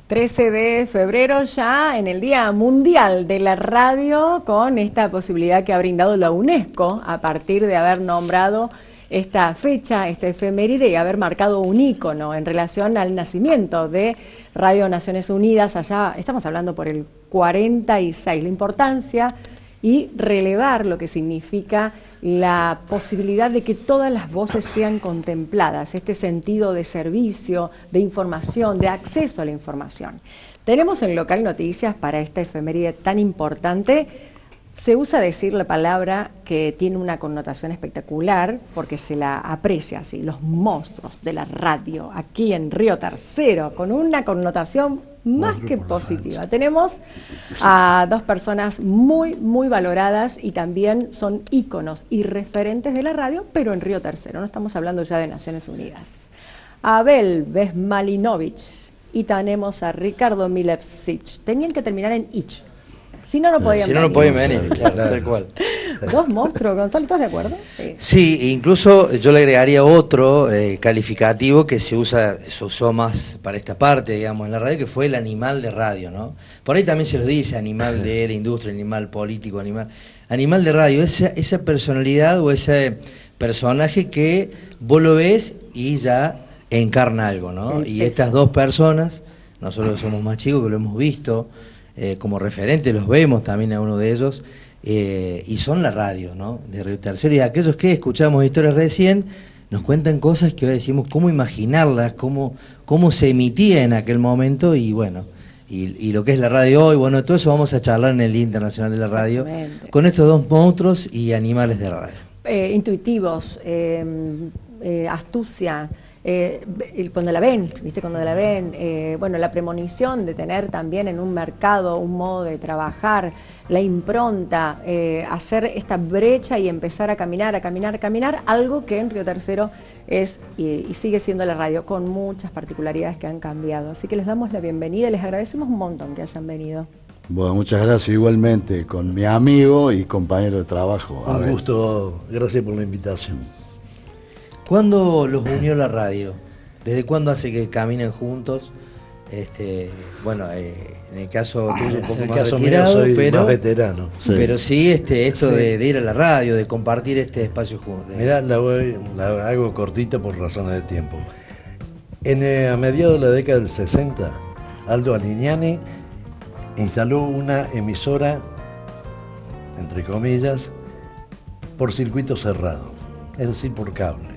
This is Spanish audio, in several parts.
13 de febrero ya en el Día Mundial de la Radio, con esta posibilidad que ha brindado la UNESCO a partir de haber nombrado esta fecha, esta efeméride, y haber marcado un ícono en relación al nacimiento de Radio Naciones Unidas. Allá estamos hablando por el 46, la importancia y relevar lo que significa la posibilidad de que todas las voces sean contempladas, este sentido de servicio, de información, de acceso a la información. Tenemos en Local Noticias para esta efeméride tan importante. Se usa decir la palabra que tiene una connotación espectacular porque se la aprecia así, los monstruos de la radio, aquí en Río Tercero, con una connotación más que positiva. Tenemos a dos personas muy, muy valoradas y también son íconos y referentes de la radio, pero en Río Tercero, no estamos hablando ya de Naciones Unidas. Abel Besmalinovich y tenemos a Ricardo Milevsic. Tenían que terminar en ich. Si no, no podían venir. Si no, no podían venir, claro, tal cual. Dos monstruos, Gonzalo, ¿estás de acuerdo? Sí, incluso yo le agregaría otro calificativo que se usó más para esta parte, digamos, en la radio, que fue el animal de radio, ¿no? Por ahí también se lo dice, animal de la industria, animal político, animal de radio, esa personalidad o ese personaje que vos lo ves y ya encarna algo, ¿no? Y estas dos personas, nosotros somos más chicos que lo hemos visto, como referente, los vemos también a uno de ellos, y son la radio, ¿no? De Río Tercero, y aquellos que escuchamos historias recién nos cuentan cosas que hoy decimos cómo imaginarlas, cómo se emitía en aquel momento, y bueno, y lo que es la radio hoy. Bueno, todo eso vamos a charlar en el Día Internacional de la Radio con estos dos monstruos y animales de radio. Intuitivos, astucia, cuando la ven, ¿viste? Cuando la ven, bueno, la premonición de tener también en un mercado un modo de trabajar, la impronta, hacer esta brecha y empezar a caminar, algo que en Río Tercero es y sigue siendo la radio, con muchas particularidades que han cambiado. Así que les damos la bienvenida y les agradecemos un montón que hayan venido. Bueno, muchas gracias igualmente, con mi amigo y compañero de trabajo. Un gusto, gracias por la invitación. ¿Cuándo los unió la radio? ¿Desde cuándo hace que caminen juntos? Bueno, en el caso tuyo un poco más retirado, soy pero más veterano. Sí. Pero sí, esto de ir a la radio, de compartir este espacio juntos. Mirá, la hago cortita por razones de tiempo. A mediados de la década del 60, Aldo Alignani instaló una emisora, entre comillas, por circuito cerrado, es decir, por cable.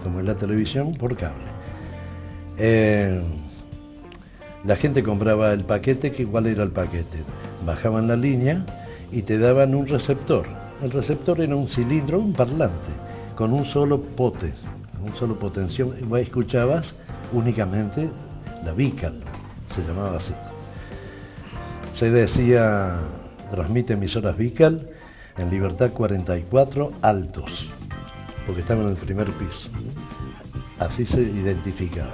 Como en la televisión, por cable. La gente compraba el paquete, ¿cuál era el paquete? Bajaban la línea y te daban un receptor. El receptor era un cilindro, un parlante, con un solo pote, un solo potenciómetro. Y vos escuchabas únicamente la Vical, se llamaba así. Se decía, transmite emisoras Vical en Libertad 44 Altos, porque estaba en el primer piso. Así se identificaba.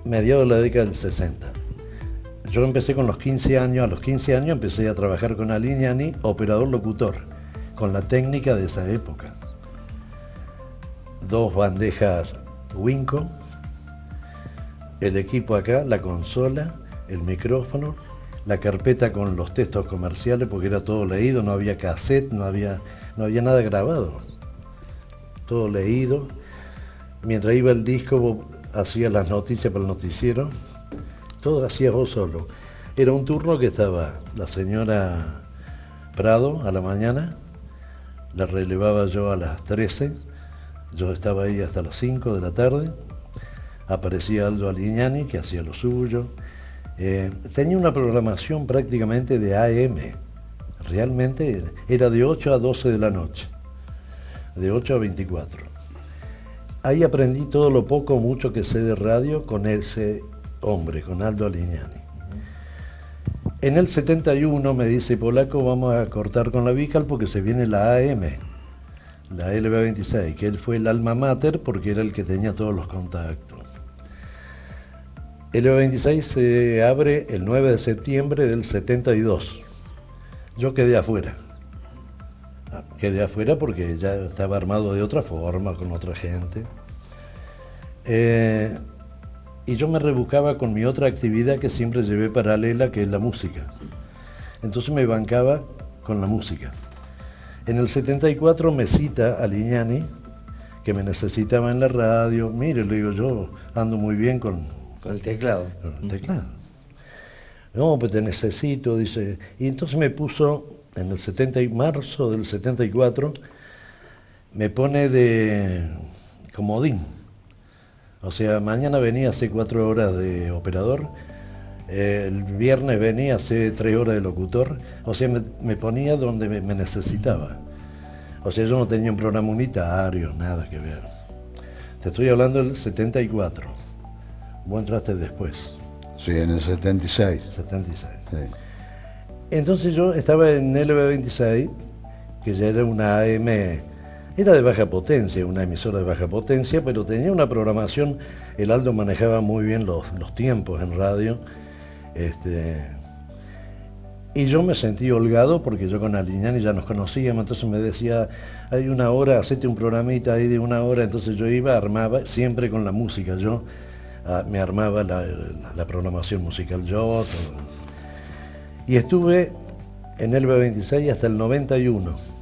Mediados de la década del 60. Yo empecé con los 15 años, a los 15 años empecé a trabajar con Alignani, operador locutor, con la técnica de esa época. 2 bandejas Winco, el equipo acá, la consola, el micrófono, la carpeta con los textos comerciales, porque era todo leído, no había cassette, no había nada grabado, todo leído. Mientras iba el disco, vos hacías las noticias para el noticiero, todo hacías vos solo. Era un turno que estaba la señora Prado a la mañana, la relevaba yo a las 13, yo estaba ahí hasta las 5 de la tarde, aparecía Aldo Alignani, que hacía lo suyo. Tenía una programación prácticamente de AM, realmente era de 8 a 12 de la noche, de 8 a 24. Ahí aprendí todo lo poco o mucho que sé de radio con ese hombre, con Aldo Alignani. En el 71 me dice, Polaco, vamos a cortar con la Vical porque se viene la AM, la LB26, que él fue el alma mater porque era el que tenía todos los contactos. LB26 se abre el 9 de septiembre del 72. Yo quedé afuera. Quedé afuera porque ya estaba armado de otra forma, con otra gente. y yo me rebuscaba con mi otra actividad que siempre llevé paralela, que es la música. Entonces me bancaba con la música. En el 74 me cita a Lignani, que me necesitaba en la radio. Mire, le digo, yo ando muy bien con el teclado. Con el teclado. No, pues te necesito, dice. Y entonces me puso, en el marzo del 74, me pone de comodín. O sea, mañana venía hace 4 horas de operador, el viernes venía hace 3 horas de locutor, o sea, me ponía donde me necesitaba. O sea, yo no tenía un programa unitario, nada que ver. Te estoy hablando del 74. Vos entraste después. Sí, en el 76. 76. Sí. Entonces yo estaba en LB26, que ya era una AM, era de baja potencia, una emisora de baja potencia, pero tenía una programación. El Aldo manejaba muy bien los tiempos en radio. Y yo me sentí holgado porque yo con Alignani ya nos conocíamos, entonces me decía, hay una hora, hacete un programita ahí de 1 hora, entonces yo iba, armaba, siempre con la música, yo me armaba la programación musical yo, todo. Y estuve en el B26 hasta el 91.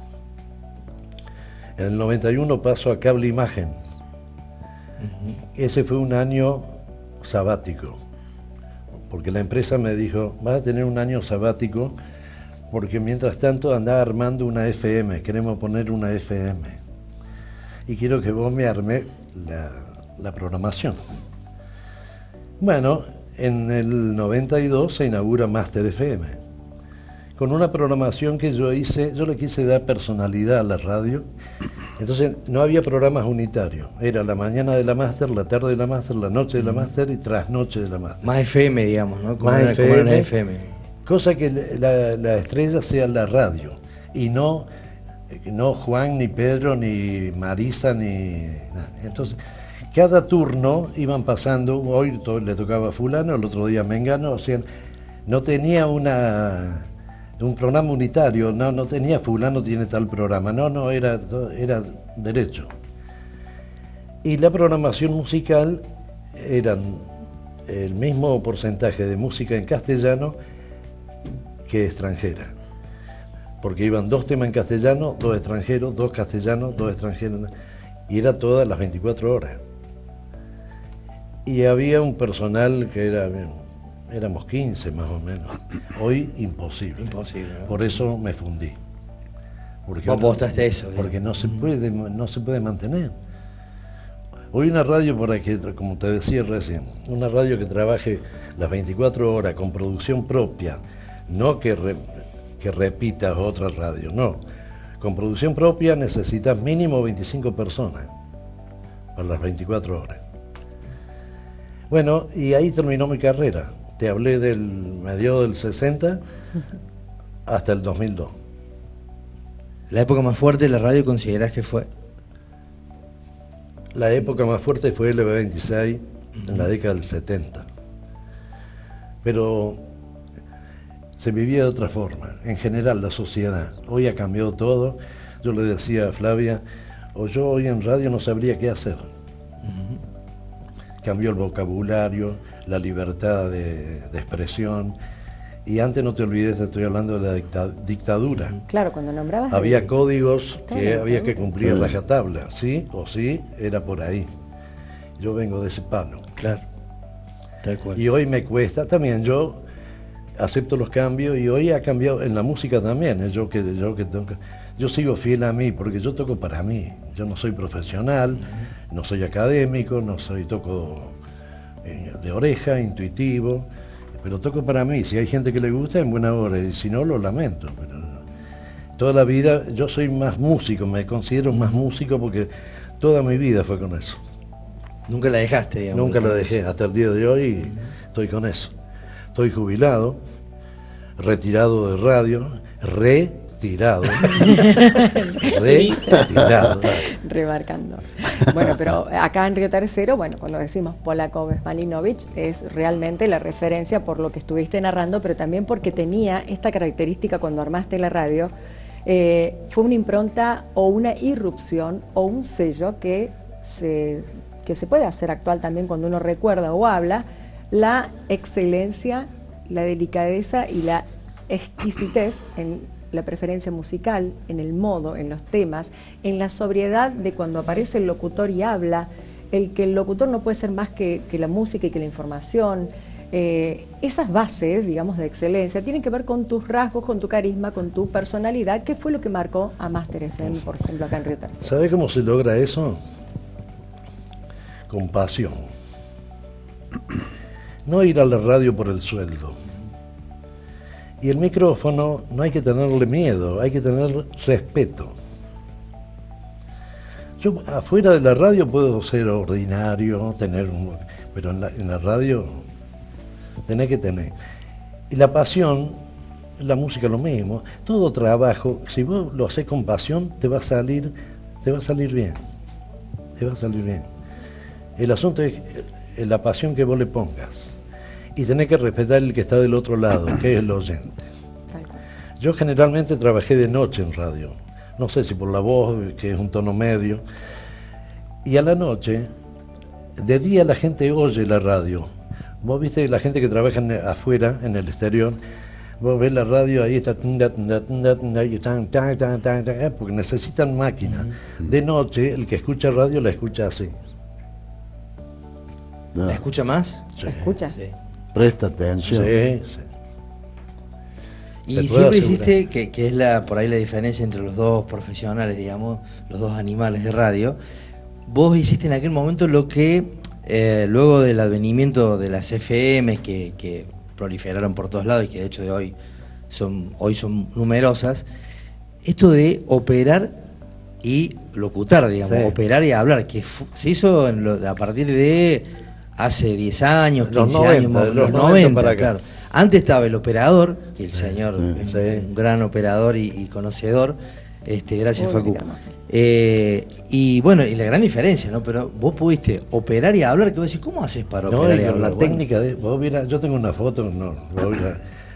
En el 91 paso a Cable Imagen. Ese fue un año sabático, porque la empresa me dijo, vas a tener un año sabático, porque mientras tanto andaba armando una FM, queremos poner una FM, y quiero que vos me arme la programación. Bueno, en el 92 se inaugura Master FM, con una programación que yo hice, yo le quise dar personalidad a la radio. Entonces no había programas unitarios, era la mañana de la Master, la tarde de la Master, la noche de la Master y trasnoche de la Master. Más FM, digamos, ¿no? Como era la FM. Cosa que la estrella sea la radio, y no Juan, ni Pedro, ni Marisa, ni nada. Entonces, cada turno iban pasando, hoy le tocaba a fulano, el otro día a Mengano, o sea, no tenía un programa unitario, no tenía fulano tiene tal programa, era derecho. Y la programación musical eran el mismo porcentaje de música en castellano que extranjera, porque iban 2 temas en castellano, 2 extranjeros, 2 castellanos, 2 extranjeros, y era todas las 24 horas. Y había un personal que éramos 15 más o menos. Hoy imposible. Imposible, ¿no? Por eso me fundí. Porque vos apostaste eso. Porque no se puede mantener. Hoy una radio, para que, como te decía recién, una radio que trabaje las 24 horas con producción propia, no que repitas otra radio, no. Con producción propia necesitas mínimo 25 personas para las 24 horas. Bueno, y ahí terminó mi carrera. Te hablé del medio del 60 hasta el 2002. ¿La época más fuerte de la radio considerás que fue? La época más fuerte fue el LB26 en la década del 70. Pero se vivía de otra forma. En general, la sociedad. Hoy ha cambiado todo. Yo le decía a Flavia, o yo hoy en radio no sabría qué hacer. Cambió el vocabulario, la libertad de expresión. Y antes, no te olvides, te estoy hablando de la dictadura. Claro, cuando nombrabas... Había códigos que había que cumplir rajatabla, sí o sí, era por ahí. Yo vengo de ese palo. Claro, tal cual. Y hoy me cuesta, también yo acepto los cambios, y hoy ha cambiado en la música también. Yo sigo fiel a mí, porque yo toco para mí. Yo no soy profesional, no soy académico, toco de oreja, intuitivo, pero toco para mí. Si hay gente que le gusta, en buena hora, y si no, lo lamento. Pero toda la vida yo soy más músico, me considero más músico porque toda mi vida fue con eso. Nunca la dejaste, digamos. Nunca la dejé, hasta el día de hoy estoy con eso. Estoy jubilado, retirado de radio, retirado. Remarcando. Bueno, pero acá en Río Tercero, bueno, cuando decimos Polakov Smalinovic, es realmente la referencia por lo que estuviste narrando, pero también porque tenía esta característica cuando armaste la radio. Fue una impronta o una irrupción o un sello que se que se puede hacer actual también cuando uno recuerda o habla, la excelencia, la delicadeza y la exquisitez en la preferencia musical, en el modo, en los temas, en la sobriedad de cuando aparece el locutor y habla, el que el locutor no puede ser más que la música y que la información. Esas bases, digamos, de excelencia tienen que ver con tus rasgos, con tu carisma, con tu personalidad, que fue lo que marcó a Master FM, por ejemplo, acá en Río Tercero. ¿Sabe cómo se logra eso? Con pasión. No ir a la radio por el sueldo. Y el micrófono no hay que tenerle miedo, hay que tener respeto. Yo afuera de la radio puedo ser ordinario, pero en la radio tenés que tener. Y la pasión, la música lo mismo, todo trabajo, si vos lo haces con pasión, te va a salir bien. Te va a salir bien. El asunto es la pasión que vos le pongas. Y tenés que respetar el que está del otro lado, que es el oyente. Yo generalmente trabajé de noche en radio. No sé si por la voz, que es un tono medio. Y a la noche, de día la gente oye la radio. Vos viste la gente que trabaja afuera, en el exterior, vos ves la radio, ahí está, porque necesitan máquina. De noche, el que escucha radio la escucha así. ¿La escucha más? Sí. ¿La escucha? Sí. Presta atención. Sí, sí. Y Te puedo siempre asegurar. hiciste que es por ahí la diferencia entre los dos profesionales, digamos, los dos animales de radio. Vos hiciste en aquel momento lo que luego del advenimiento de las FM que proliferaron por todos lados y que de hecho hoy son numerosas, esto de operar y locutar, digamos, Sí. operar y hablar, que se hizo a partir de hace 10 años, 15 Los 90, años, de los los 90, para acá. claro. Antes estaba el operador, que el señor es Sí. un gran operador y conocedor, gracias Uy, Facu. digamos, sí. Y bueno, y la gran diferencia, ¿no? Pero vos pudiste operar y hablar, que vos decís, ¿cómo haces para No, operar y y con hablar? la Bueno, técnica de... Vos viera, yo tengo una foto,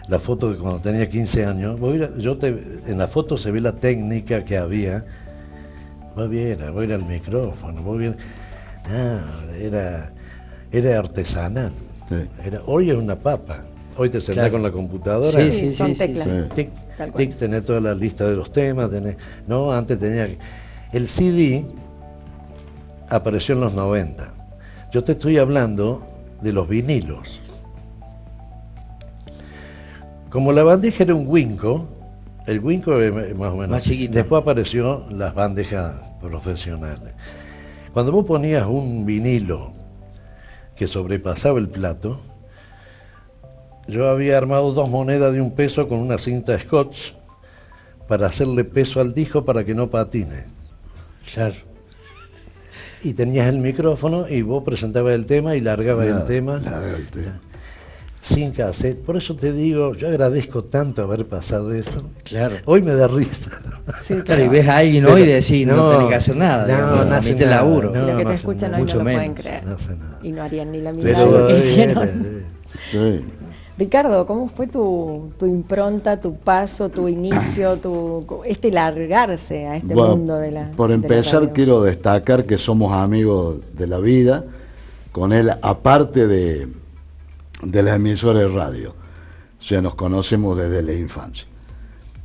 la foto de cuando tenía 15 años. Vos viera, en la foto se ve la técnica que había. Vos viera el micrófono, era artesanal. Sí. Hoy es una papa. Hoy te sentás Claro. con la computadora. Sí, son sí, teclas. sí. Tic, Tal cual. tic, tenés toda la lista de los temas, no, antes tenía el CD apareció en los 90. Yo te estoy hablando de los vinilos. Como la bandeja era un Winco, el Winco es más o menos Más chiquito. Después apareció las bandejas profesionales. Cuando vos ponías un vinilo que sobrepasaba el plato, yo había armado 2 monedas de 1 peso con una cinta scotch para hacerle peso al disco para que no patine. claro. Y tenías el micrófono y vos presentabas el tema y largabas el tema sin cassette. Por eso te digo, yo agradezco tanto haber pasado eso. Claro. Hoy me da risa. Sí, Claro, y ves a alguien hoy y decís, no tenés que hacer nada, digamos, no hace ni te nada, laburo. Y los que te no hace escuchan nada. hoy no Mucho lo pueden menos, creer. No hace nada. Y no harían ni la mitad Pero de lo que hicieron. Sí. Ricardo, ¿cómo fue tu impronta, tu paso, tu inicio, largarse a este Bueno, mundo de la por de la empezar, radio? quiero destacar que somos amigos de la vida con él, aparte de las emisoras de radio. O sea, nos conocemos desde la infancia.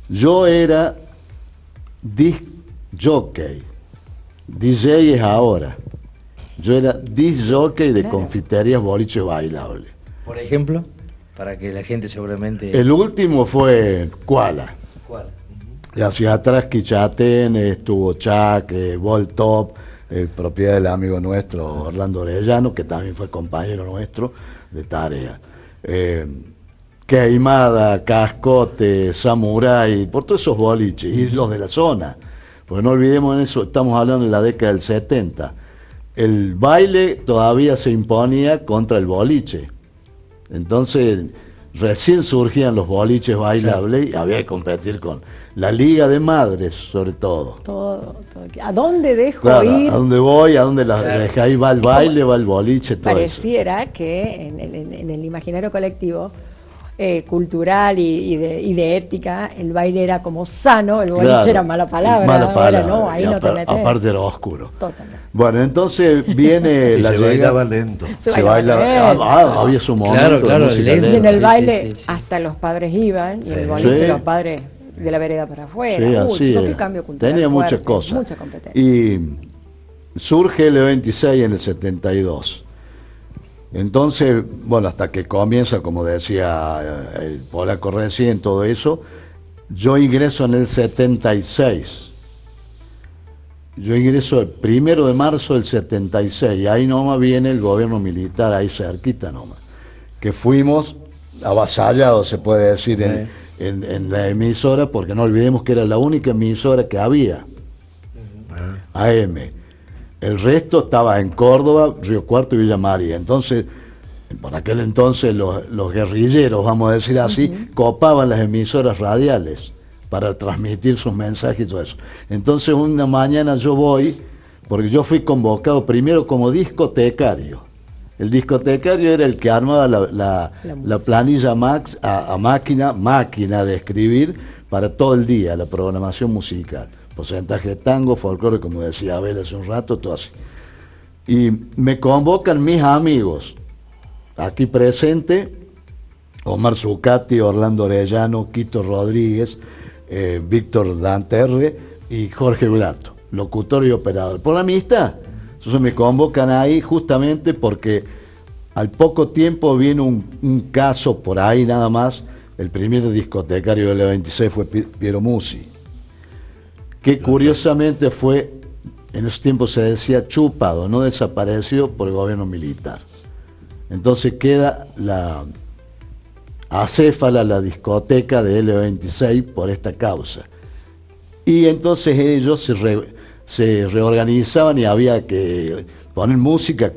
Yo era disc jockey. DJ es ahora. Yo era disc jockey de Claro. confiterías, boliches bailables. Por ejemplo, para que la gente seguramente... El último fue Koala. ¿Cuál? Y hacia atrás Quichaten, estuvo Chac, Voltop, propiedad del amigo nuestro Orlando Orellano, que también fue compañero nuestro de tarea. Queimada, Cascote, Samurai, por todos esos boliches, y los de la zona. Porque no olvidemos en eso, estamos hablando de la década del 70. El baile todavía se imponía contra el boliche. Entonces, recién surgían los boliches bailables y había que competir con la Liga de Madres, sobre todo. Todo. ¿A dónde dejo Claro, ir? a dónde voy, a dónde Claro. ahí va el baile, va el boliche, todo eso. Pareciera que en el imaginario colectivo cultural y de ética, el baile era como sano, el boliche Claro, era mala palabra, mala palabra, ahora no, ahí y no te metes. aparte era oscuro. Totalmente. Bueno, entonces viene Y la se llegada. bailaba lento. Se bailaba lento. Había su momento Claro, de claro, música lento. Y en lenta. el Sí, baile sí, sí. hasta los padres iban y en el Sí. boliche Sí. los padres de la vereda para afuera. Sí, así chicos, era. qué cambio cultural Tenía fuerte, muchas cosas. mucha competencia. Y surge el E26 en el 72. Entonces, bueno, hasta que comienza, como decía el polaco recién, todo eso, yo ingreso en el 76. Yo ingreso el 1 de marzo del 76, y ahí nomás viene el gobierno militar, ahí cerquita nomás, que fuimos avasallados, se puede decir, en la emisora, porque no olvidemos que era la única emisora que había, AM. El resto estaba en Córdoba, Río Cuarto y Villa María. Entonces, por aquel entonces los guerrilleros, vamos a decir así, copaban las emisoras radiales para transmitir sus mensajes y todo eso. Entonces una mañana yo voy, porque yo fui convocado primero como discotecario. El discotecario era el que armaba la planilla a máquina de escribir para todo el día, la programación musical. Porcentaje de tango, folclore, como decía Abel hace un rato, todo así. Y me convocan mis amigos, aquí presente, Omar Zucati, Orlando Orellano, Quito Rodríguez, Víctor Danterre y Jorge Blato, locutor y operador. Por la amistad. Entonces me convocan ahí justamente porque al poco tiempo viene un caso por ahí nada más. El primer discotecario del E26 fue Piero Musi, que curiosamente fue, en esos tiempos se decía chupado, no desapareció por el gobierno militar. Entonces queda acéfala la discoteca de L26 por esta causa. Y entonces ellos se reorganizaban y había que poner música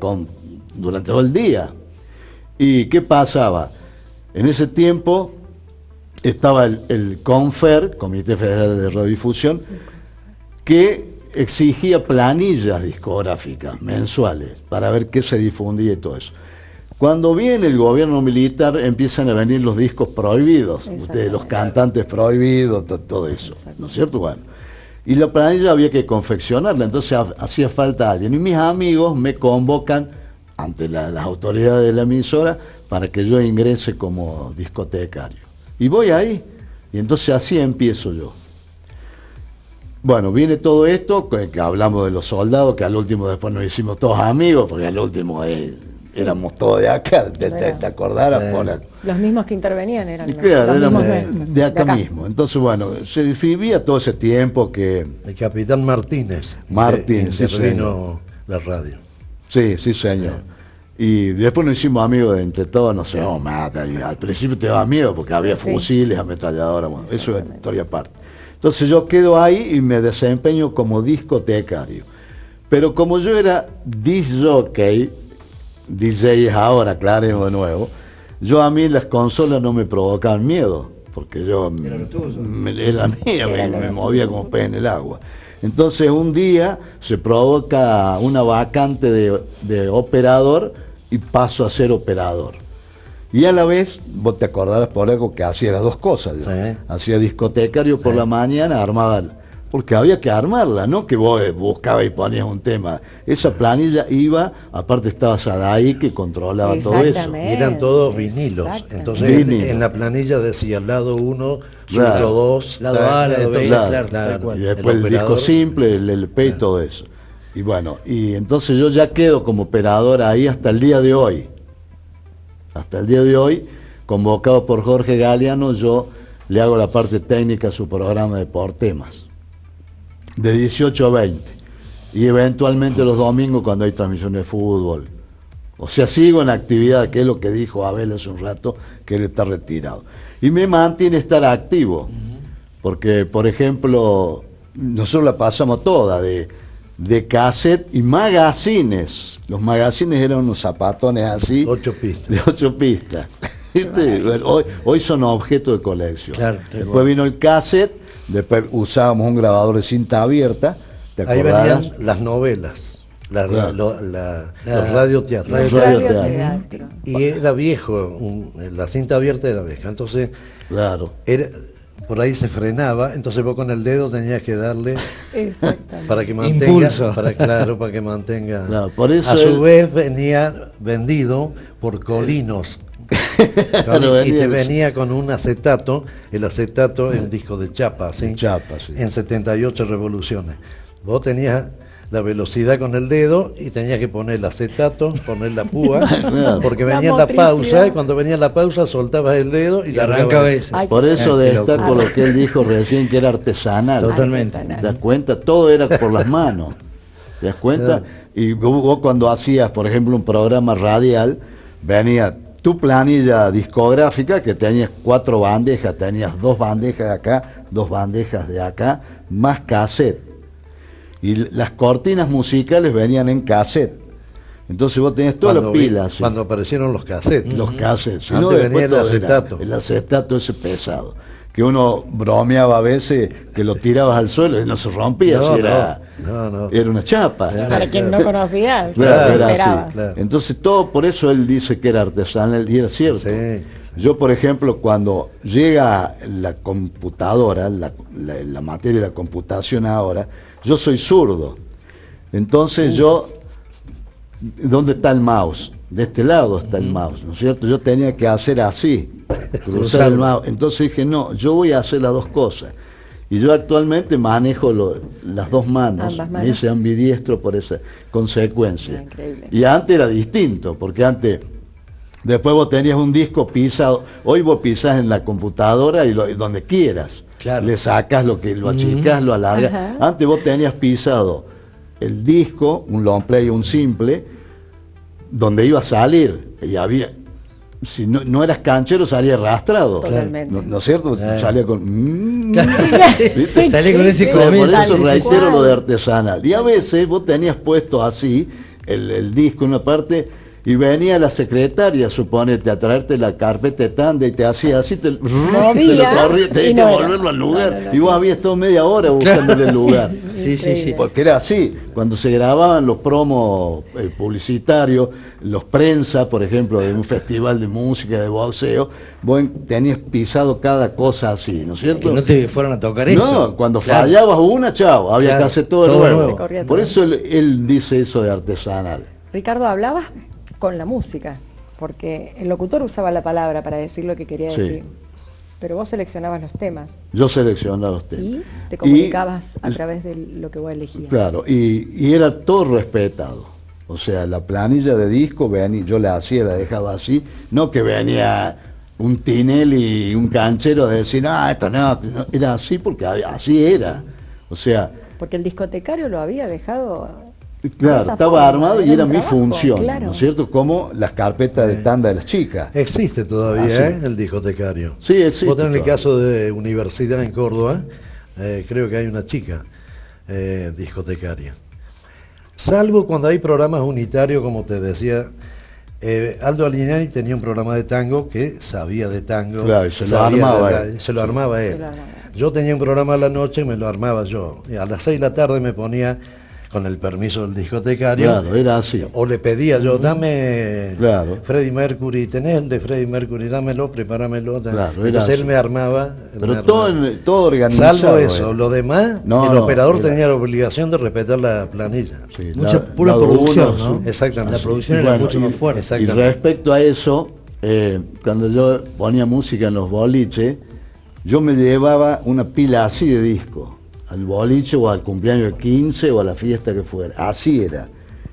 durante todo el día. ¿Y qué pasaba? En ese tiempo estaba el CONFER, Comité Federal de Radiodifusión, que exigía planillas discográficas mensuales para ver qué se difundía y todo eso. Cuando viene el gobierno militar empiezan a venir los discos prohibidos, ustedes, los cantantes prohibidos, todo eso, ¿no es cierto? Bueno, y la planilla había que confeccionarla, entonces hacía falta alguien. Y mis amigos me convocan ante las autoridades de la emisora para que yo ingrese como discotecario. Y voy ahí, y entonces así empiezo yo. Bueno, viene todo esto, que hablamos de los soldados, que al último después nos hicimos todos amigos, porque al último éramos todos de acá, ¿te acordás? Los mismos que intervenían eran Claro, los mismos éramos nuestros, de acá mismo. Entonces, bueno, se vivía todo ese tiempo que... El capitán Martínez. Martín, sí, intervino la radio. Sí, sí, señor. Y después nos hicimos amigos de entre todos, no sé, mata. Y al principio te daba miedo porque había fusiles, ametralladoras, bueno, eso es historia aparte. Entonces yo quedo ahí y me desempeño como discotecario. Pero como yo era disc jockey, DJ es ahora, aclaremos de nuevo, a mí las consolas no me provocaban miedo, porque yo era mía, me movía como pez en el agua. Entonces un día se provoca una vacante de operador y paso a ser operador. Y a la vez, vos te acordarás, por algo que hacía las dos cosas. Yo. Sí. Hacía discotecario por la mañana, armaba, porque había que armarla, no que vos buscabas y ponías un tema. Esa planilla iba, aparte estaba Sadaí que controlaba todo eso. Y eran todos vinilos. Entonces Vinilo. en la planilla decía lado 1, Claro. lado 2, Lado A, lado B, claro, tal cual. Y después el disco simple, el LP y todo eso. Y bueno, y entonces yo ya quedo como operador ahí hasta el día de hoy. Hasta el día de hoy, convocado por Jorge Galeano, yo le hago la parte técnica a su programa de por temas, de 18 a 20. Y eventualmente los domingos cuando hay transmisiones de fútbol. O sea, sigo en actividad, que es lo que dijo Abel hace un rato, que él está retirado. Y me mantiene estar activo, porque, por ejemplo, nosotros la pasamos toda, de cassette y magazines. Los magazines eran unos zapatones así, 8 pistas. de 8 pistas. ¿Viste? Hoy son objetos de colección. Claro, Después vino el cassette, después usábamos un grabador de cinta abierta. ¿Te Ahí acordás? venían las novelas. los radioteatros. Los radioteatros. Teatro. Y era viejo, la cinta abierta era vieja, entonces Claro. por ahí se frenaba, entonces vos con el dedo tenías que darle Exactamente. para que mantenga, Impulso. para que mantenga. Claro, por eso a su él- vez venía vendido por Colinos. Claro, Y te venía- venía con un acetato, el acetato es un disco de chapa, ¿sí? Chapa, sí. En 78 revoluciones. Vos tenías la velocidad con el dedo y tenías que poner el acetato, poner la púa, Claro. porque La venía la motricidad. pausa, y cuando venía la pausa soltabas el dedo y Y arrancaba largabas. ese. Ay, Por eso Qué destaco locura. lo que él dijo recién, que era artesanal. Totalmente. ¿Te das cuenta? Todo era por las manos. ¿Te das cuenta? Y vos cuando hacías, por ejemplo, un programa radial, venía tu planilla discográfica, que tenías 4 bandejas, tenías 2 bandejas de acá, 2 bandejas de acá, más cassette. Y las cortinas musicales venían en cassette. Entonces vos tenías todas las Cuando pilas. sí. Cuando aparecieron los cassettes. Los cassettes. Si Antes no, venía después el todo era acetato. el acetato ese pesado. Que uno bromeaba a veces que lo tirabas al suelo y no se rompía. No, si era, no. era una chapa. Para quien no conocía, se Claro, era esperaba. así. Claro. Entonces todo por eso él dice que era artesanal y era cierto. Sí. Yo, por ejemplo, cuando llega la computadora, la materia de la computación ahora, yo soy zurdo. Entonces ¿dónde está el mouse? De este lado está el mouse, ¿no es cierto? Yo tenía que hacer así, cruzar el mouse. Entonces dije, no, yo voy a hacer las dos cosas. Y yo actualmente manejo las dos manos, Ambas me manos. hice ambidiestro por esa consecuencia. Ah, increíble. Y antes era distinto, porque antes, después vos tenías un disco pisado, hoy vos pisás en la computadora y donde quieras. Claro. Le sacas lo achicas, lo alargas. Ajá. Antes vos tenías pisado el disco, un long play, un simple, donde iba a salir. Y había, si no eras canchero, salía arrastrado. Totalmente. ¿No es cierto? Salía con... Claro. Salí con ese Por comienzo. eso Tal reitero cual. lo de artesanal. Y a veces vos tenías puesto así el disco en una parte y venía la secretaria, suponete, a traerte la carpeta de tanda y te hacía así, te lo corría, tenías y que no era. volverlo al lugar. No. Y vos habías estado media hora buscándole el lugar. Sí. Porque era así, cuando se grababan los promos publicitarios, los prensa, por ejemplo, de un festival de música, de boxeo, vos tenías pisado cada cosa así, ¿no es cierto? Que no te fueron a tocar No, eso. cuando Claro. fallabas una, chao, había Claro, que hacer todo, todo nuevo. nuevo. Se corría Por todo. eso él dice eso de artesanal. Ricardo, hablabas con la música, porque el locutor usaba la palabra para decir lo que quería Sí. decir, pero vos seleccionabas los temas Yo seleccionaba los temas. y te comunicabas a través de lo que vos elegías. Claro, y era todo respetado. O sea, la planilla de disco, yo la hacía, la dejaba así, no que venía un Tinelli y un canchero de decir, esto no, era así porque así era. O sea, Porque el discotecario lo había dejado. de claro, esa estaba forma, armado y un era mi trabajo, función, claro. ¿no es cierto? Como las carpetas de tanda de las chicas. Existe todavía, Ah, sí. el discotecario. Sí, existe Vos tenés el todavía. caso de Universidad en Córdoba, creo que hay una chica discotecaria. Salvo cuando hay programas unitarios, como te decía, Aldo Alignani tenía un programa de tango que sabía de tango. Claro, y se lo sabía armaba de él. se lo armaba él. Se lo armaba. Yo tenía un programa a la noche y me lo armaba yo. Y a las 6 de la tarde me ponía, con el permiso del discotecario, Claro, era así. o le pedía yo, dame Claro. Freddie Mercury, tenés el de Freddie Mercury, dámelo, prepáramelo. Claro, era Entonces él así. me armaba. Pero todo organizado. Salvo eso, era. lo demás, No, el no, operador era- tenía la obligación de respetar la planilla. Sí, Mucha pura lado producción, uno, ¿no? Exactamente. La producción Y era bueno, mucho más fuerte. Y Exactamente. respecto a eso, cuando yo ponía música en los boliches, yo me llevaba una pila así de disco, al boliche o al cumpleaños de 15 o a la fiesta que fuera. Así era.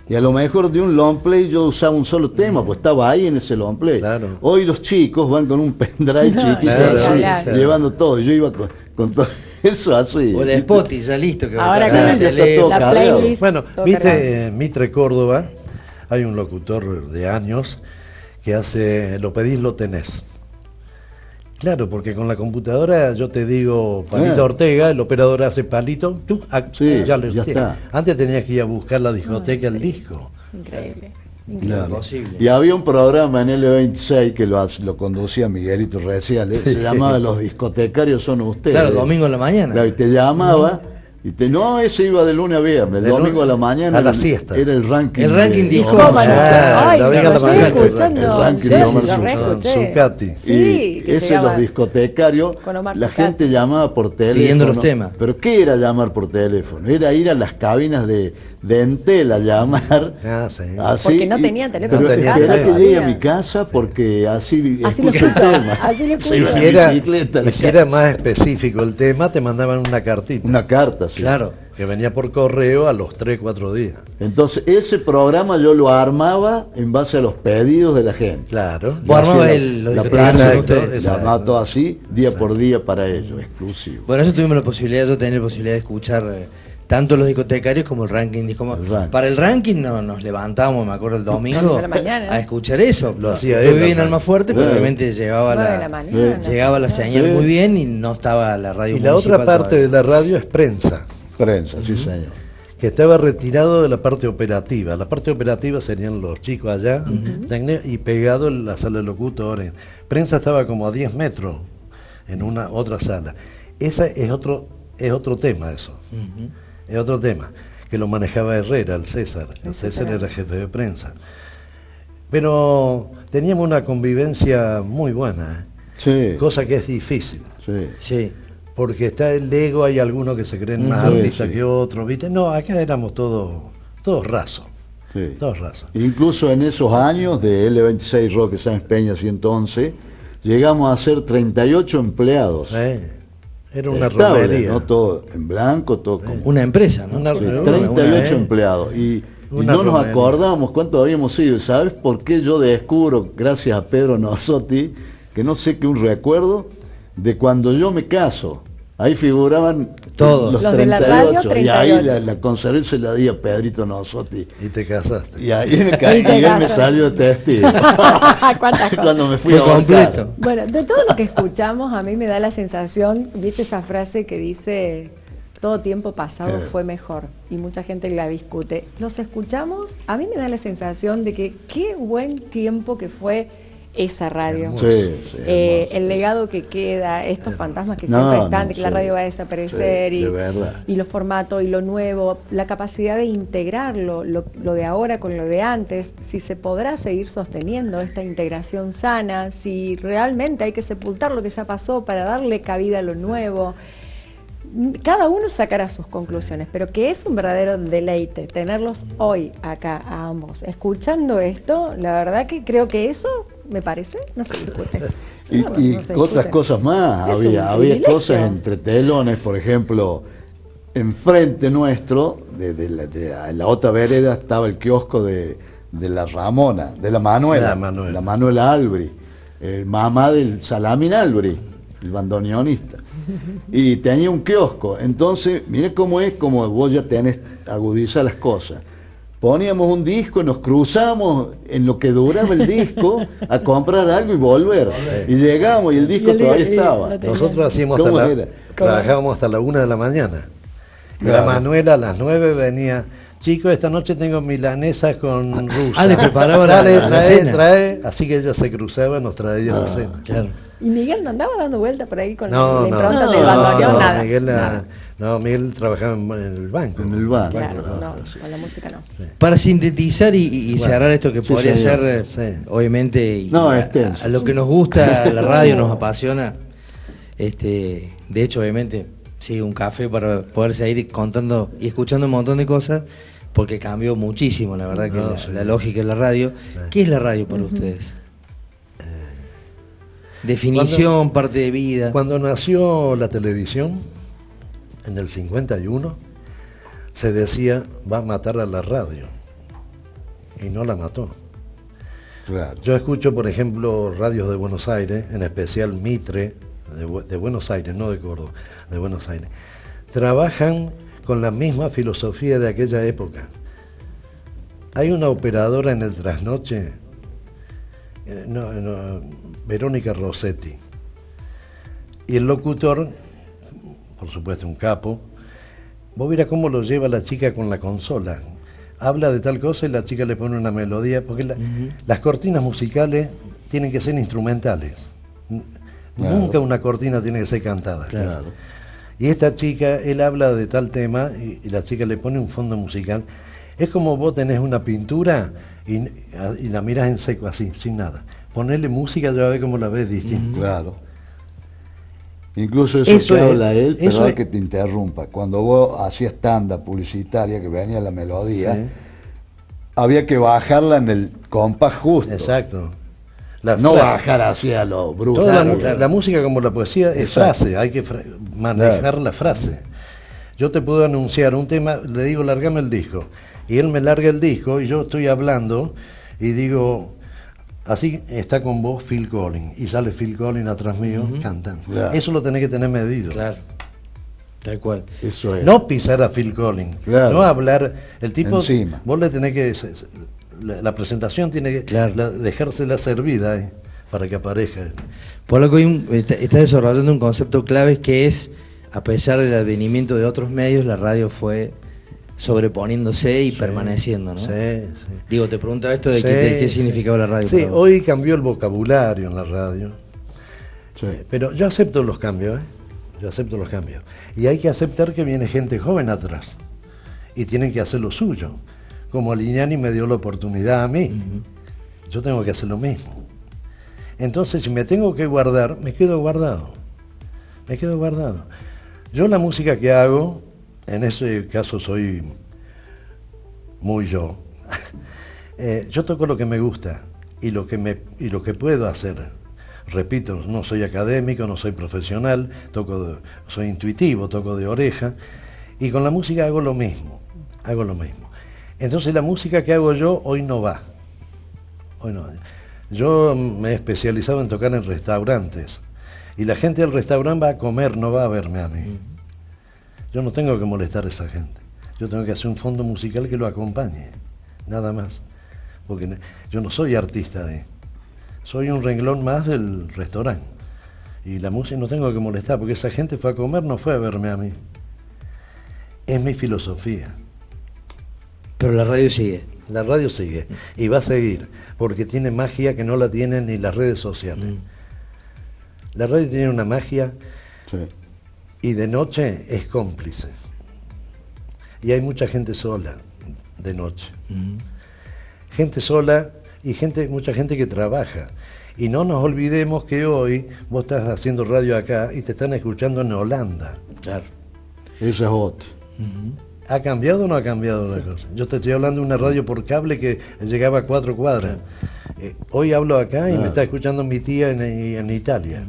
Y a lo mejor de un long play yo usaba un solo tema, pues estaba ahí en ese long play. Claro. Hoy los chicos van con un pendrive No, chiquito, claro, así, claro. llevando todo. Yo iba con todo eso así. O el Spotify, ya listo. Que Ahora va a con sacar el- el teléfono. está la todo cargado. playlist. Bueno, todo viste, cargado. Mitre Córdoba, hay un locutor de años que hace, lo pedís, lo tenés. Claro, porque con la computadora yo te digo Palito Ortega, el operador hace palito, tú, Sí, ya lo ya tiene. está. Antes tenías que ir a buscar la discoteca, el disco. Increíble. Claro. Imposible. Y había un programa en L26 que lo conducía Miguelito Reciales, se llamaba Los discotecarios son ustedes. Claro, domingo en la mañana. Claro, y te llamaba No, ese iba de lunes a viernes, el De domingo a la lunes mañana a la siesta. era el ranking. El ranking de disco. Omar ¿Cómo no? Zuccati. Ay, la lo venga la estoy mañana. escuchando. El ranking Sí, de Omar lo Zuccati. reescuché. Zuccati. Sí, que ese llegaba los discotecarios, con Omar la Zuccati. gente llamaba por teléfono. Pidiendo los temas. Pero ¿qué era llamar por teléfono? Era ir a las cabinas de Entel a llamar. Ah, sí. Así, Porque no tenían teléfono Pero en esperá casa que llegue a todavía. mi casa porque así Así lo escucho el escuchaba, tema. así lo escuchaba. Sí, Y si la era, bicicleta, la y si era más específico el tema, te mandaban una cartita. Una carta, sí. Claro. Que venía por correo a los 3, 4 días. Entonces, ese programa yo lo armaba en base a los pedidos de la gente. Claro. Vos armabas Hacía los la discotecarios plana, con exacto, ustedes. la armaba Exacto. todo así, día por día para ellos, exclusivo. Bueno, eso tuvimos la posibilidad, yo tener la posibilidad de escuchar tanto los discotecarios como el ranking. El ranking. Para el ranking nos levantábamos, me acuerdo, el domingo de la mañana. a escuchar eso. Lo hacía Yo él, vivía en ¿no? Almafuerte, pero Claro. obviamente llegaba 9 de la la, mañana. llegaba la señal Sí. muy bien y no estaba la radio Y la municipal otra parte todavía. de la radio es prensa, Prensa, sí señor. que estaba retirado de la parte operativa. La parte operativa serían los chicos allá y pegado en la sala de locutores. Prensa estaba como a 10 metros en una otra sala. Esa es otro tema eso. Ujú. Es otro tema, que lo manejaba Herrera, el César. El El César César. era jefe de prensa. Pero teníamos una convivencia muy buena, Sí, cosa que es difícil. sí. Sí. Porque está el ego, hay algunos que se creen más Sí, artistas sí. que otros, ¿viste? No, acá éramos todos rasos, Sí. todos rasos. Incluso en esos años de L26 Roque Sáenz Peña 111, llegamos a ser 38 empleados. Era una Estable, romería. no todo en blanco, todo como Una empresa, ¿no? Una- sí, una- 38 una- empleados. Y una no nos romería. acordamos cuánto habíamos sido. ¿Sabes por qué yo descubro, gracias a Pedro Nozotti, que no sé qué un recuerdo de cuando yo me caso? Ahí figuraban Todos. los Los de la radio, 38. Y ahí 38. la conservé, se la di a Pedrito Nozotti. Y te casaste. Y ahí me caí, Y te y él me casas. salió de testigo. ¿Cuántas cosas? Cuando me fui Fue a ahorcar. completo. Bueno, de todo lo que escuchamos, a mí me da la sensación, viste esa frase que dice, todo tiempo pasado fue mejor, y mucha gente la discute. Los escuchamos, a mí me da la sensación de que qué buen tiempo que fue esa radio. Sí, sí, hermoso. El legado que queda, estos fantasmas que No, siempre están, no, de que la sí. radio va a desaparecer, Sí, de verdad. y los formatos y lo nuevo, la capacidad de integrarlo, lo de ahora con lo de antes, si se podrá seguir sosteniendo esta integración sana, si realmente hay que sepultar lo que ya pasó para darle cabida a lo nuevo. Cada uno sacará sus conclusiones, pero que es un verdadero deleite tenerlos hoy acá a ambos. Escuchando esto, la verdad que creo que eso, me parece, no se discute. Y, No, y no se otras discute. cosas más, Es un había privilegio. cosas entre telones, por ejemplo, enfrente nuestro, en la otra vereda estaba el kiosco de la Ramona, de la Manuela, La Manuela. la Manuela Albri, el mamá del Salamín Albri, el bandoneonista. Y tenía un kiosco, entonces, mire cómo es, como vos ya tenés agudizar las cosas. Poníamos un disco, nos cruzamos en lo que duraba el disco a comprar algo y volver. Y llegamos y el disco Y el todavía disco- y estaba. lo tenía. Nosotros hacíamos ¿Cómo hasta era? trabajábamos hasta la 1 de la mañana. Y Claro. la Manuela a las 9 venía, chicos, esta noche tengo milanesa con rusa. Ah, le preparaba la- Dale, la trae, cena. trae. Así que ella se cruzaba y nos traía la cena. Claro. Y Miguel no andaba dando vuelta por ahí con No, la no, impronta no, del bandoneón, no, nada. Miguel, Nada. Miguel trabajaba en el banco. En el banco. Claro, no, con la música no. Para sintetizar y Bueno, cerrar esto que sí, podría señor. ser, Sí. obviamente, y No, a, extenso. a lo que nos gusta, la radio nos apasiona. De hecho, obviamente, sí, un café para poder seguir contando y escuchando un montón de cosas, porque cambió muchísimo, la verdad, que No, la, sí. la lógica de la radio. Sí. ¿Qué es la radio para ustedes? Definición, parte de vida. Cuando nació la televisión, en el 51, se decía, va a matar a la radio. Y no la mató. Claro. Yo escucho, por ejemplo, radios de Buenos Aires, en especial Mitre, de Buenos Aires, no de Córdoba, de Buenos Aires. Trabajan con la misma filosofía de aquella época. Hay una operadora en el trasnoche, Verónica Rossetti, y el locutor, por supuesto un capo. Vos mirá cómo lo lleva la chica con la consola. Habla de tal cosa y la chica le pone una melodía, porque las cortinas musicales tienen que ser instrumentales. Claro. Nunca una cortina tiene que ser cantada. Claro. Y esta chica, él habla de tal tema y la chica le pone un fondo musical. Es como vos tenés una pintura y la miras en seco así, sin nada. Ponerle música, ya ves cómo la ves distinta. Claro. Incluso eso que habla él, pero que te interrumpa. Cuando vos hacías tanda publicitaria, que venía la melodía, sí, había que bajarla en el compás justo. Exacto. No bajar hacia lo bruto. Toda la música, como la poesía, es frase, hay que manejar la frase. Yo te puedo anunciar un tema, le digo, largame el disco, y él me larga el disco, y yo estoy hablando, y digo, así está con vos Phil Collins, y sale Phil Collins atrás mío cantando. Claro. Eso lo tenés que tener medido. Claro. Tal cual. Eso es. No pisar a Phil Collins, claro, no hablar, el tipo, encima. Vos le tenés que... La presentación tiene que dejársela servida para que aparezca. Por lo que hoy está desarrollando un concepto clave que es, a pesar del advenimiento de otros medios, la radio fue sobreponiéndose y permaneciendo, ¿no? Sí, sí. Digo, te preguntaba esto de qué significaba la radio. Sí, hoy cambió el vocabulario en la radio. Sí. Pero yo acepto los cambios, Yo acepto los cambios. Y hay que aceptar que viene gente joven atrás. Y tienen que hacer lo suyo. Como Lignani me dio la oportunidad a mí, yo tengo que hacer lo mismo. Entonces, si me tengo que guardar, me quedo guardado. Me quedo guardado. Yo la música que hago, en ese caso soy muy yo. Yo toco lo que me gusta y lo que puedo hacer. Repito, no soy académico, no soy profesional, soy intuitivo, toco de oreja. Y con la música hago lo mismo. Entonces la música que hago yo hoy no va. Yo me he especializado en tocar en restaurantes. Y la gente del restaurante va a comer, no va a verme a mí. Yo no tengo que molestar a esa gente. Yo tengo que hacer un fondo musical que lo acompañe. Nada más. Porque yo no soy artista soy un renglón más del restaurante. Y la música no tengo que molestar, porque esa gente fue a comer, no fue a verme a mí. Es mi filosofía. Pero la radio sigue. La radio sigue y va a seguir, porque tiene magia que no la tienen ni las redes sociales. La radio tiene una magia y de noche es cómplice. Y hay mucha gente sola de noche. Gente sola y mucha gente que trabaja. Y no nos olvidemos que hoy vos estás haciendo radio acá y te están escuchando en Holanda. Claro. Esa es otra. ¿Ha cambiado o no ha cambiado la cosa? Yo te estoy hablando de una radio por cable que llegaba a 4 cuadras. Hoy hablo acá y me está escuchando mi tía en Italia.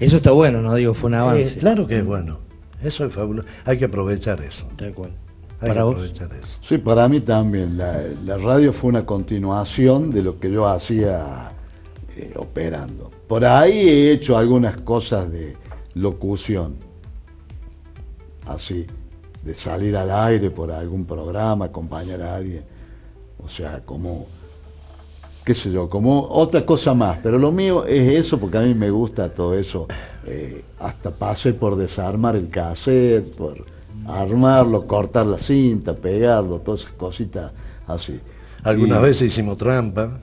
Eso está bueno, ¿no? Digo, fue un avance. Claro que es bueno. Eso es fabuloso. Hay que aprovechar eso. Tal cual. Hay que aprovechar eso. Sí, para mí también. La radio fue una continuación de lo que yo hacía operando. Por ahí he hecho algunas cosas de locución. Así. De salir al aire por algún programa, acompañar a alguien, o sea, como, qué sé yo, como otra cosa más, pero lo mío es eso, porque a mí me gusta todo eso, hasta pasé por desarmar el cassette, por armarlo, cortar la cinta, pegarlo, todas esas cositas así. Algunas veces hicimos trampa.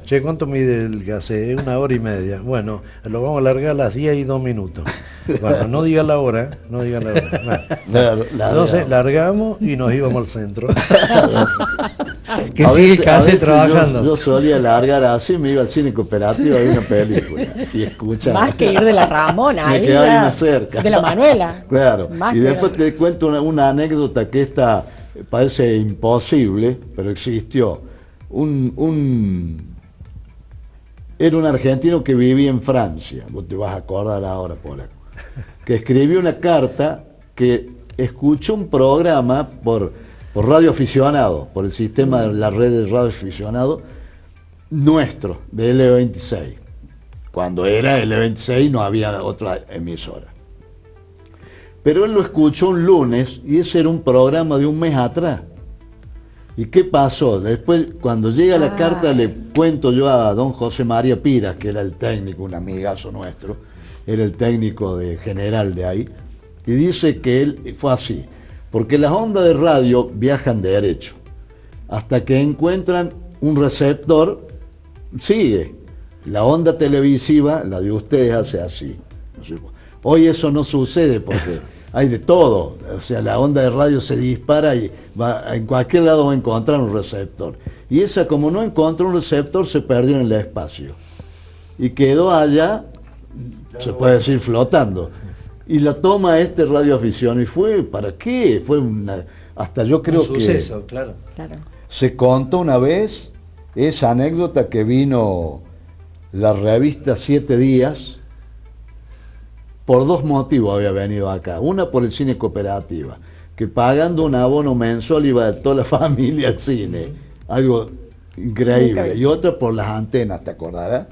Che, ¿cuánto mide el cassette? 1 hora y media. Bueno, lo vamos a alargar a las 10 y 2 minutos. Bueno, no diga la hora, no diga la hora. Claro, entonces largamos y nos íbamos al centro. Que sigue el cassette trabajando. Yo solía largar así, me iba al cine cooperativo a ver una película y escuchar. Más que ir de la Ramona, me quedaba ahí más cerca. De la Manuela. Claro. Y después te cuento una anécdota que esta parece imposible, pero existió. Era un argentino que vivía en Francia, vos te vas a acordar ahora, polaco, que escribió una carta que escuchó un programa por radio aficionado, por el sistema de la red de radio aficionado nuestro, de L26. Cuando era L26 no había otra emisora. Pero él lo escuchó un lunes y ese era un programa de un mes atrás. ¿Y qué pasó? Después, cuando llega la carta, le cuento yo a don José María Piras, que era el técnico, un amigazo nuestro, era el técnico general de ahí, y dice que él fue así, porque las ondas de radio viajan derecho, hasta que encuentran un receptor, sigue. La onda televisiva, la de ustedes, hace así. Hoy eso no sucede porque hay de todo. O sea, la onda de radio se dispara y en cualquier lado va a encontrar un receptor. Y esa, como no encontró un receptor, se perdió en el espacio. Y quedó allá, se puede decir, flotando. Y la toma este radioaficionado. ¿Y fue para qué? Fue hasta yo creo un suceso, que claro. se contó una vez esa anécdota que vino la revista 7 Días. Por 2 motivos había venido acá. Una por el cine cooperativa, que pagando un abono mensual iba toda la familia al cine. Algo increíble. Y otra por las antenas, ¿te acordarás?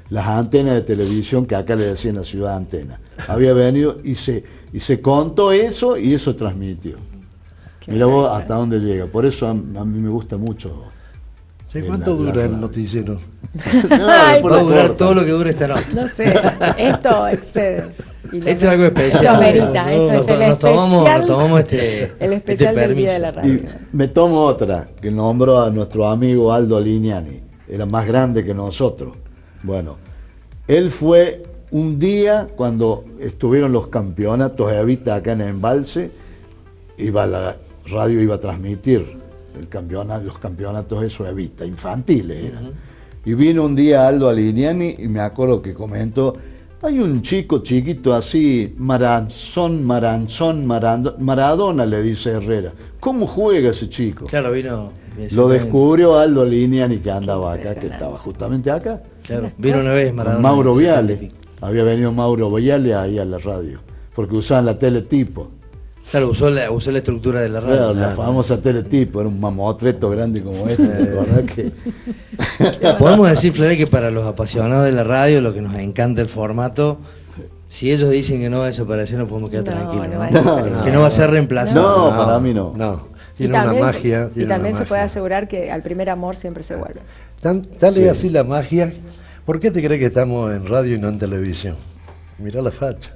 Las antenas de televisión que acá le decían la ciudad antena. Había venido y se contó eso y eso transmitió. Mira vos hasta dónde llega. Por eso a mí me gusta mucho. Sí, ¿cuánto dura el noticiero? Va a durar todo lo que dure esta noche. No sé, esto excede. Esto es algo especial. Esto amerita, esto es el especial. Nos tomamos el especial del permiso. Día de la Radio. Y me tomo otra, que nombró a nuestro amigo Aldo Alignani. Era más grande que nosotros. Bueno, él fue un día cuando estuvieron los campeonatos Evita acá en Embalse, la radio iba a transmitir los campeonatos eso Evita, infantiles eran. Y vino un día Aldo Alignani y me acuerdo que comentó, hay un chico chiquito así, Maradona le dice Herrera. ¿Cómo juega ese chico? Claro, vino. Lo descubrió Aldo Alignani que andaba acá, que estaba justamente acá. Claro, vino una vez Maradona. Mauro Viale. Había venido Mauro Viale ahí a la radio, porque usaban la teletipo. Claro, usó la estructura de la radio. Claro, la famosa teletipo, era un mamotreto grande como este, ¿verdad? Que... Podemos decir, Flavia, que para los apasionados de la radio, lo que nos encanta el formato, si ellos dicen que no va a desaparecer, nos podemos quedar tranquilos. Que no va a ser reemplazado. No, para mí no. Tiene una magia. Y también se puede asegurar que al primer amor siempre se vuelve. Dale así la magia. ¿Por qué te crees que estamos en radio y no en televisión? Mirá la facha.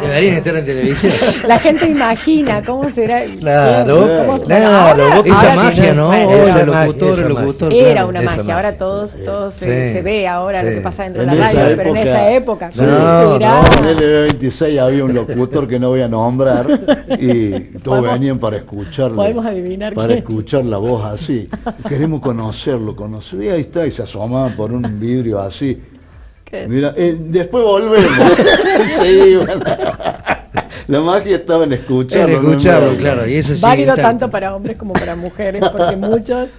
Deberían estar en televisión. La gente imagina cómo será. Claro, claro. Esa magia, ¿no? Bueno, el locutor. Era una magia. Ahora todo se ve ahora lo que pasa dentro de la radio, pero en esa época, ¿cómo será? En el LB26 había un locutor que no voy a nombrar y todos venían para escucharlo. Podemos adivinar para escuchar la voz así. Queremos conocerlo. Y ahí está, y se asomaban por un vidrio así. Mira, después volvemos. Sí, bueno. La magia estaba en escucharlo. Claro. Y eso sí, válido tanto para hombres como para mujeres, porque muchos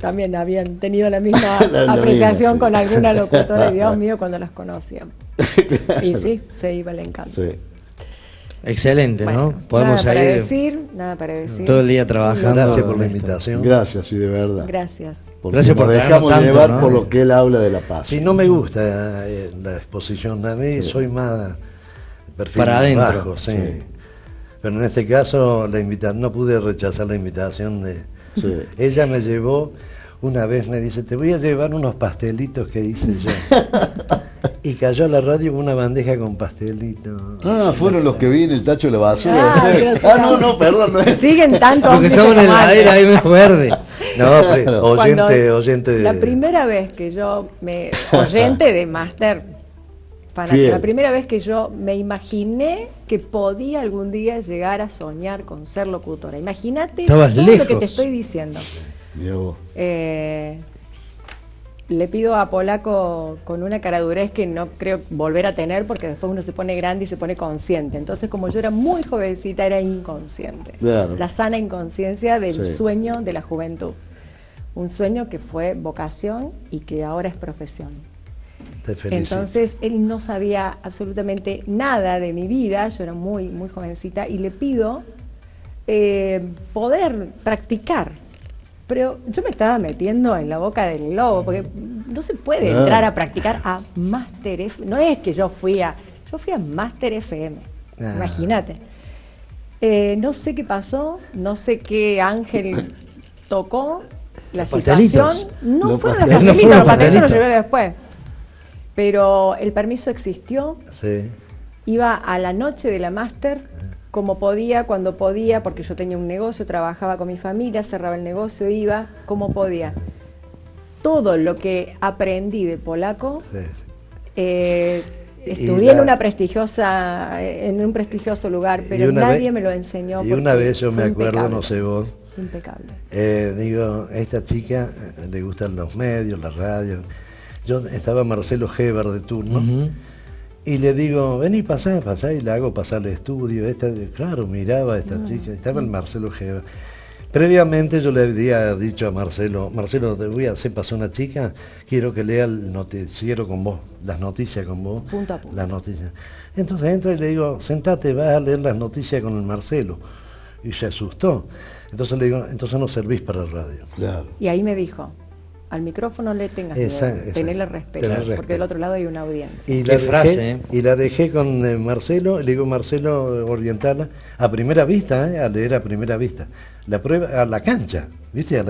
también habían tenido la misma apreciación misma, sí. con alguna locutora, y Dios mío, cuando las conocían. Claro. Y sí, se iba el encanto. Sí. Excelente, bueno, ¿no? Podemos nada para decir. Todo el día trabajando. Gracias por la invitación. Gracias, sí, de verdad. Gracias. Gracias por dejamos tanto, llevar, ¿no? por lo que él habla de la paz. Sí, no me gusta la exposición. A mí soy más perfil para adentro. Bajo, sí. Pero en este caso no pude rechazar la invitación de... Sí. Ella me llevó, una vez me dice, te voy a llevar unos pastelitos que hice yo. Y cayó a la radio una bandeja con pastelitos. Fueron los que vi en el tacho de la basura. No, perdón. Siguen tanto. Los que estaban en la heladera ahí menos verde. No, oyente de... La primera vez que yo oyente de Máster, la primera vez que yo me imaginé que podía algún día llegar a soñar con ser locutora. Imagínate todo lo que te estoy diciendo. Le pido a Polaco con una caradurez que no creo volver a tener, porque después uno se pone grande y se pone consciente. Entonces, como yo era muy jovencita, era inconsciente. Claro. La sana inconsciencia del sueño de la juventud. Un sueño que fue vocación y que ahora es profesión. Te felicito. Entonces, él no sabía absolutamente nada de mi vida, yo era muy, muy jovencita, y le pido poder practicar. Pero yo me estaba metiendo en la boca del lobo, porque no se puede entrar a practicar a Máster FM. No es que yo fui a Máster FM, imagínate. No sé qué pasó, no sé qué ángel tocó la situación. No fueron los pastelitos los llevé después. Pero el permiso existió. Sí. Iba a la noche de la Máster, como podía, cuando podía, porque yo tenía un negocio, trabajaba con mi familia, cerraba el negocio, iba, como podía. Todo lo que aprendí de Polaco, Estudié en una prestigiosa, en un prestigioso lugar, pero nadie me lo enseñó. Y una vez yo me acuerdo, impecable. no sé vos, Impecable. digo, a esta chica le gustan los medios, la radio. Yo estaba Marcelo Heber de turno. Y le digo, vení, pasá, y le hago pasar el estudio. Claro, miraba a esta chica, estaba el Marcelo Heber. Previamente yo le había dicho a Marcelo, te voy a hacer pasar una chica, quiero que lea el noticiero con vos, las noticias con vos. Punto a punto. Las noticias. Entonces entra y le digo, sentate, vas a leer las noticias con el Marcelo. Y se asustó. Entonces le digo, entonces no servís para el radio. Claro. Y ahí me dijo, al micrófono le tengas miedo, tenerle respeto, porque del otro lado hay una audiencia. Y Qué frase, ¿eh? Y la dejé con Marcelo, le digo, Marcelo, orientala a primera vista, a leer a primera vista. La prueba a la cancha, ¿viste?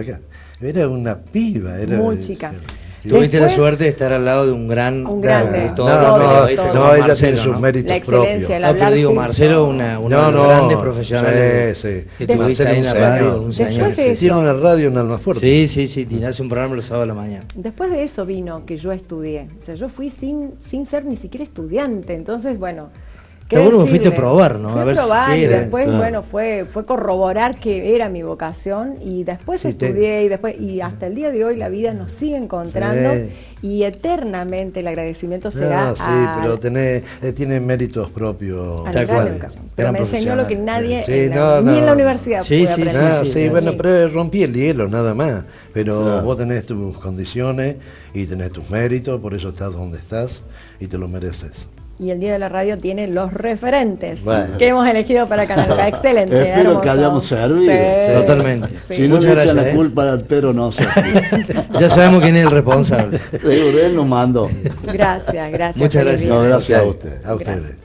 Era una piba. Era, muy chica. Tuviste la Después- suerte de estar al lado de un gran Un grande. todo No, ¿viste? todo. Como ella Marcelo, tiene sus ¿no? méritos La excelencia, propios. el No, pero digo, hablar Marcelo, junto. uno de los grandes profesionales sí. que tuviste Marcelo ahí en la un señor. radio, un Después señor. de eso- Tiene una radio en Almafuerte. Sí, tirás un programa los sábados a la mañana. Después de eso vino que yo estudié. O sea, yo fui sin ser ni siquiera estudiante. Entonces, bueno. ¿qué Está bueno que decirle? fuiste a probar, ¿no? Fui A ver si probar qué y era. después, Claro. bueno, fue corroborar que era mi vocación. Y después Sí, estudié y hasta el día de hoy la vida nos sigue encontrando. Sí. Y eternamente el agradecimiento será Sí, pero tiene méritos propios. al Tal gran cual. educación. Pero Gran me enseñó lo que profesional. nadie Sí, ni no. en la universidad Sí, pude sí, aprender. Sí, bueno, pero rompí el hielo, nada más. Pero Claro. vos tenés tus condiciones y tenés tus méritos, por eso estás donde estás y te lo mereces. Y el Día de la Radio tiene los referentes Bueno. que hemos elegido para Canal K. Excelente. Espero hermoso. que hayamos servido. Totalmente. Sí. Si no Muchas le echan gracias, la ¿eh? culpa al pero no sé. Ya sabemos quién es el responsable. Él nos mandó. Gracias. Muchas por el gracias. día. No, gracias a ustedes. A ustedes. Gracias.